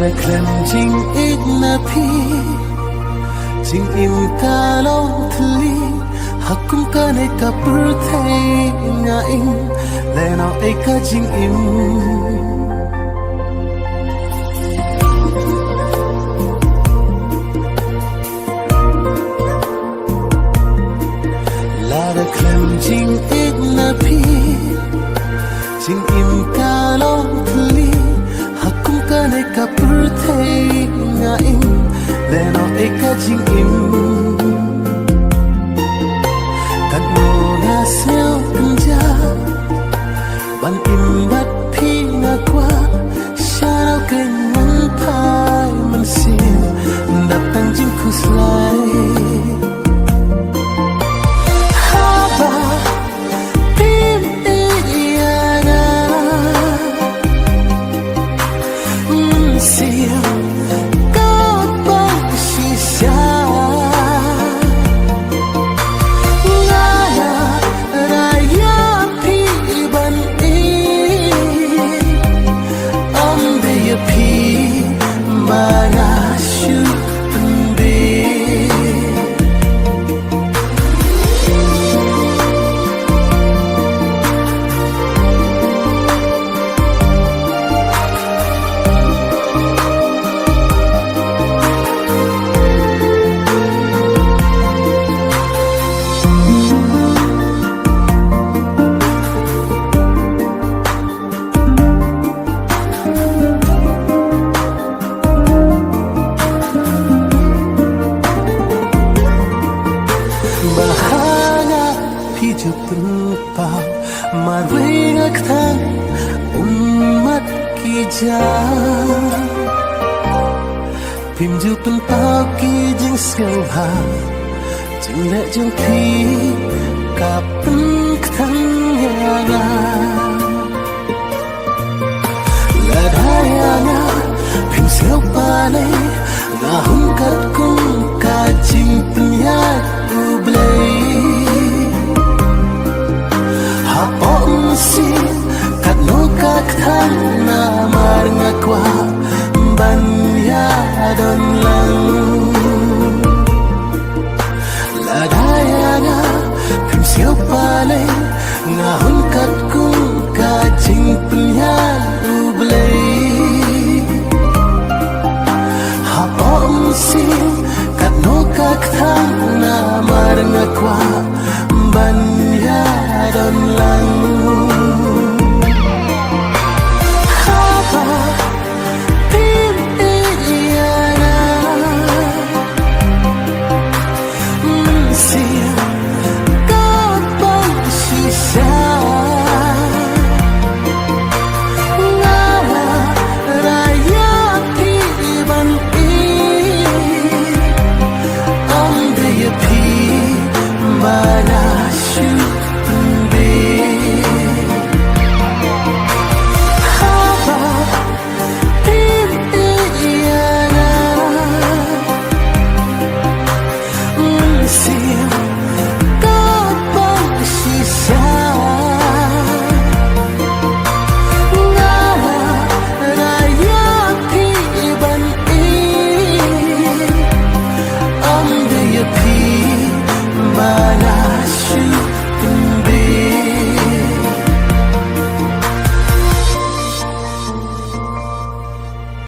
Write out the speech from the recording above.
ra khlem jing ik na phi jing im ka lo thli hakum ka ne ka pur thai nga in le na e ka jing im la ra khlem jing ik na phi jing im ka lo thli hakum ka ne ka pur thai nga in le na e ka jing im kat no na seo kunja ban im bat phi na kwa sharau ke man phai man sin dat tang jing khuslai Marwinga kthang ummat ki ja Pim ju pen pao ki jing skang ha Jing le jing phi ka pen kthang ya nga La daya nga pim seo pa le Nga hung kat kung ka jing pen ya u blay si kat no ka kthang na mar nga kwa ban ya don lang la daya nga phim siêu pa le nga hun kat kung ka jing pun ya u blay ha om si kat no ka kthang na mar nga kwa ban ya don lang